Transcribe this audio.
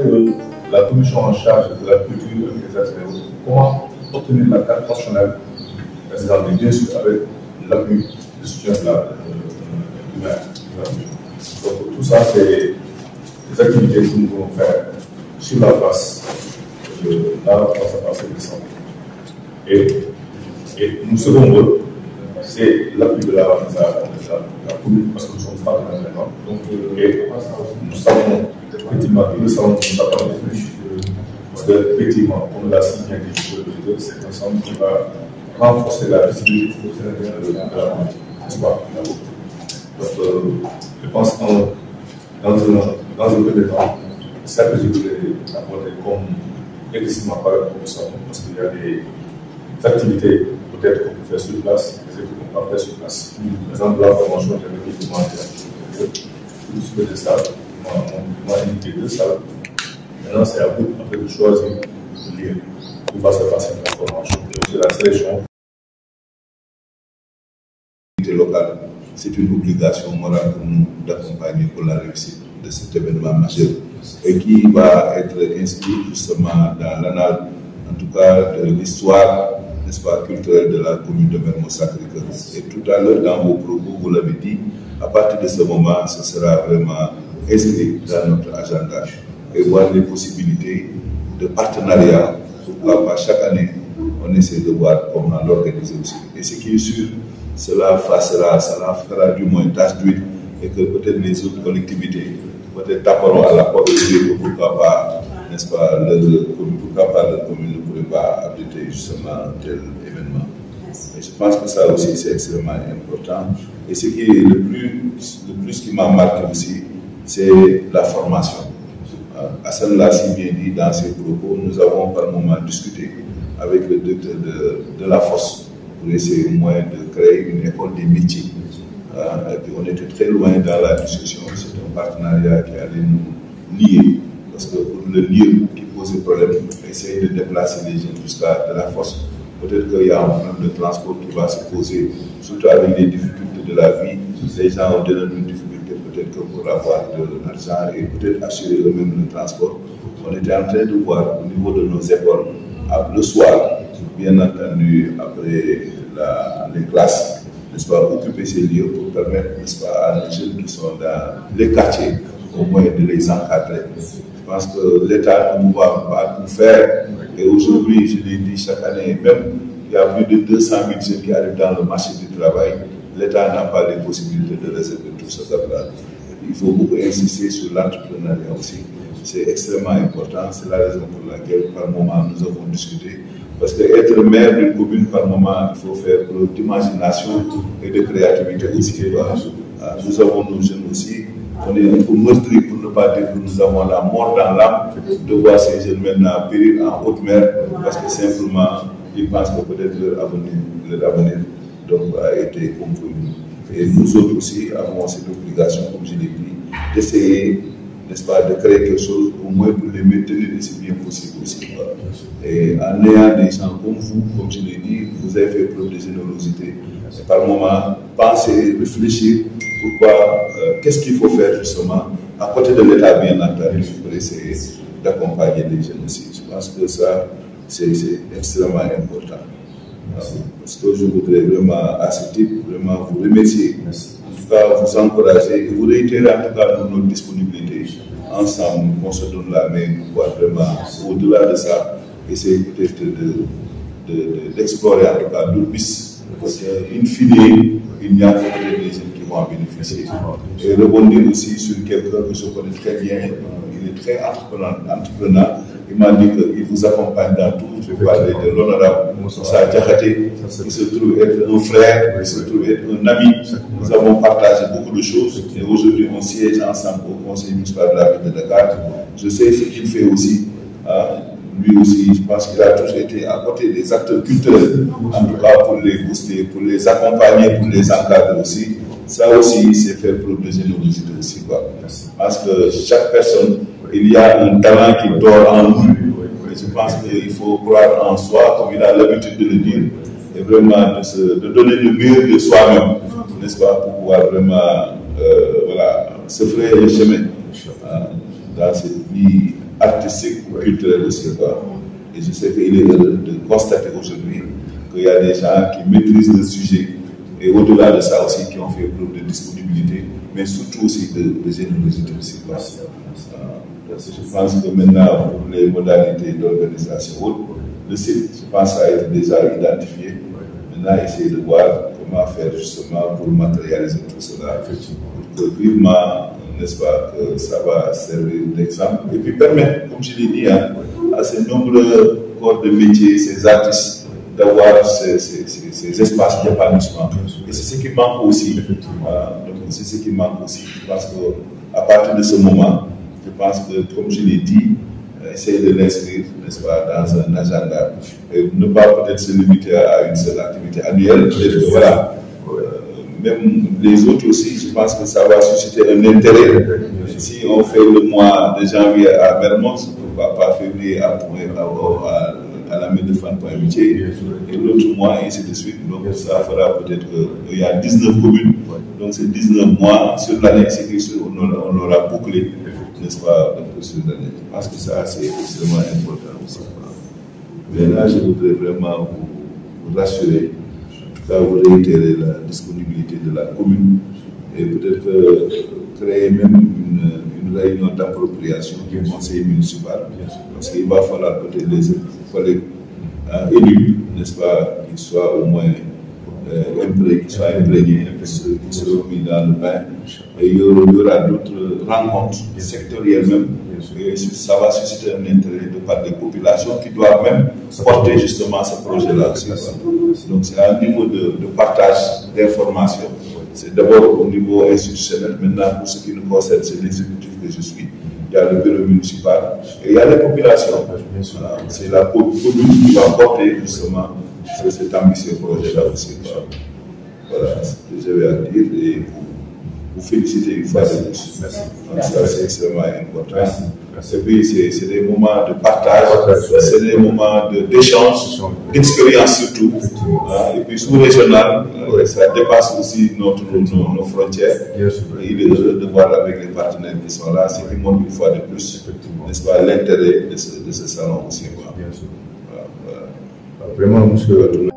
que la commission en charge de la culture et des arts, comment obtenir la carte professionnelle, bien sûr avec l'appui du soutien de du maire. Donc tout ça, c'est des activités que nous pouvons faire sur la place, là, dans sa place de décembre. Et nous, ce qu'on veut, c'est l'appui de la commune, parce que nous sommes partenaires maintenant. Donc, et nous savons, effectivement, que nous savons que nous avons réfléchi. Parce qu'effectivement, comme l'a si bien dit, c'est ensemble qui va renforcer la visibilité de la commune. N'est-ce pas? Donc, je pense que dans un premier temps, c'est ça que je voulais apporter comme éclaircissement par rapport à ça, parce qu'il y a des activités peut-être qu'on peut faire sur place, des activités qu'on peut faire sur place. Par exemple, la formation de l'équipement de des salles, on m'a indiqué 2 salles. Maintenant, c'est à vous après de choisir le lieu où va se passer la formation. C'est la sélection. Locale, c'est une obligation morale pour nous d'accompagner pour la réussite de cet événement majeur et qui va être inscrit justement dans l'annale, en tout cas de l'histoire, n'est-ce pas, culturelle de la commune de Mermoz-Sacré-Cœur. Et tout à l'heure, dans vos propos, vous l'avez dit, à partir de ce moment, ce sera vraiment inscrit dans notre agenda et voir les possibilités de partenariat. Pourquoi pas chaque année, on essaie de voir comment l'organiser aussi. Et ce qui est sûr, cela fera du moins tâche d'huile et que peut-être les autres collectivités peut-être taperont à la porte de pourquoi pas, n'est-ce pas, pourquoi pas la commune ne pourrait pas abriter justement un tel événement. Et je pense que ça aussi c'est extrêmement important. Et ce qui est le plus qui m'a marqué aussi, c'est la formation. Hassan l'a si bien dit dans ses propos, nous avons par moment discuté avec le directeur de la FOS pour essayer au moins de créer une école des métiers. Et puis on était très loin dans la discussion. C'est un partenariat qui allait nous lier. Parce que pour le lieu qui posait problème, essayer de déplacer les jeunes jusqu'à la force, peut-être qu'il y a un problème de transport qui va se poser, surtout avec les difficultés de la vie. Les gens ont donné une difficulté peut-être que pour avoir de l'argent et peut-être assurer eux-mêmes le transport. On était en train de voir au niveau de nos écoles, le soir, bien entendu, après les classes, n'est-ce pas, occuper ces lieux pour permettre, n'est-ce pas, à nos jeunes qui sont dans les quartiers, au moins de les encadrer. Je pense que l'État ne va pas tout faire. Et aujourd'hui, je l'ai dit chaque année, même il y a plus de 200 000 jeunes qui arrivent dans le marché du travail. L'État n'a pas les possibilités de réserver tout ce là. Il faut beaucoup insister sur l'entrepreneuriat aussi. C'est extrêmement important. C'est la raison pour laquelle, par moment, nous avons discuté. Parce qu'être maire d'une commune, par moment, il faut faire preuve d'imagination et de créativité aussi. Nous avons nos jeunes aussi. On est un peu meurtris pour ne pas dire que nous avons la mort dans l'âme de voir ces jeunes maintenant périr en haute mer parce que simplement ils pensent que peut-être leur avenir donc, a été compromis. Et nous autres aussi avons cette obligation, comme je l'ai dit, d'essayer, n'est-ce pas, de créer quelque chose au moins pour les maintenir aussi bien possible aussi. Et en ayant des gens comme vous, comme je l'ai dit, vous avez fait preuve de générosité. Et par moment, penser, réfléchir. Pourquoi, qu'est-ce qu'il faut faire justement à côté de l'État bien entendu pour essayer d'accompagner les jeunes aussi. Je pense que ça, c'est extrêmement important. Parce que je voudrais vraiment, à ce titre, vraiment vous remercier. En tout cas, vous encourager et vous réitérer en tout cas notre disponibilité. Ensemble, on se donne la main pour pouvoir vraiment, au-delà de ça, essayer peut-être d'explorer en tout cas d'autres pistes. Parce qu'in fine, il y a peut-être des jeunes qui vont en bénéficier. Et rebondir aussi sur quelqu'un que je connais très bien, il est très entrepreneur. Il m'a dit qu'il vous accompagne dans tout. Je vais parler de l'honorable Moussa Diakhaté, qui se trouve être un frère, qui se trouve être un ami. Nous avons partagé beaucoup de choses et aujourd'hui on siège ensemble au conseil municipal de la ville de Dakar. Je sais ce qu'il fait aussi. Lui aussi, je pense qu'il a toujours été à côté des acteurs culturels, en tout cas pour les booster, pour les accompagner, pour les encadrer aussi. Ça aussi, c'est faire preuve de générosité aussi. Parce que chaque personne, il y a un talent qui dort en nous. Et je pense qu'il faut croire en soi, comme il a l'habitude de le dire, et vraiment de donner le meilleur de soi-même, n'est-ce pas, pour pouvoir vraiment se frayer le chemin dans cette vie artistique ou culturel aussi. Et je sais qu'il est heureux de constater aujourd'hui qu'il y a des gens qui maîtrisent le sujet et au-delà de ça aussi qui ont fait preuve de disponibilité, mais surtout aussi de générosité aussi. Je pense que maintenant, pour les modalités d'organisation, le site, je pense, a été déjà identifié. Maintenant, essayer de voir comment faire justement pour matérialiser tout cela. Pour que vivement, n'est-ce pas, que ça va servir d'exemple. Et puis permettre, comme je l'ai dit, à ces nombreux corps de métier, ces artistes, d'avoir ces espaces d'épanouissement. Et c'est ce qui manque aussi. Donc, c'est ce qui manque aussi. Je pense qu'à partir de ce moment, je pense que, comme je l'ai dit, essayer de l'inscrire, n'est-ce pas, dans un agenda. Et ne pas peut-être se limiter à une seule activité annuelle. Peut-être que voilà, même les autres aussi, je pense que ça va susciter un intérêt. Si on fait le mois de janvier à Mermoz, pourquoi pas février à la main de Fan.amitié et l'autre mois, et ainsi de suite. Donc ça fera peut-être qu'il y a 19 communes. Donc ces 19 mois sur l'année, c'est quelque chose on aura bouclé, n'est-ce pas, sur l'année. Je pense que ça, c'est extrêmement important aussi. Mais là, je voudrais vraiment vous rassurer, en tout cas vous réitérer la disponibilité de la commune et peut-être créer même une réunion d'appropriation du conseil municipal. Parce qu'il va falloir peut-être les collègues élus, n'est-ce pas, qu'ils soient au moins imprégnés, qu'ils soient mis dans le bain. Et il y aura d'autres rencontres sectorielles même. Et ça va susciter un intérêt de part des populations qui doivent même porter justement ce projet-là aussi. Donc c'est un niveau de partage d'informations. C'est d'abord au niveau institutionnel. Maintenant, pour ce qui nous concerne, c'est l'exécutif que je suis. Il y a le bureau municipal et il y a les populations. C'est la commune qui va porter justement cet ambitieux projet-là aussi. Voilà ce que j'avais à dire et vous féliciter une fois de plus. Donc ça, c'est extrêmement important. Et puis, c'est des moments de partage, c'est des moments d'échange, d'expérience surtout. Et puis, sous-régional, ça dépasse aussi nos frontières. Il est heureux de voir avec les partenaires qui sont là, ce qui montre une fois de plus, n'est-ce pas, l'intérêt de ce salon aussi. Vraiment, monsieur.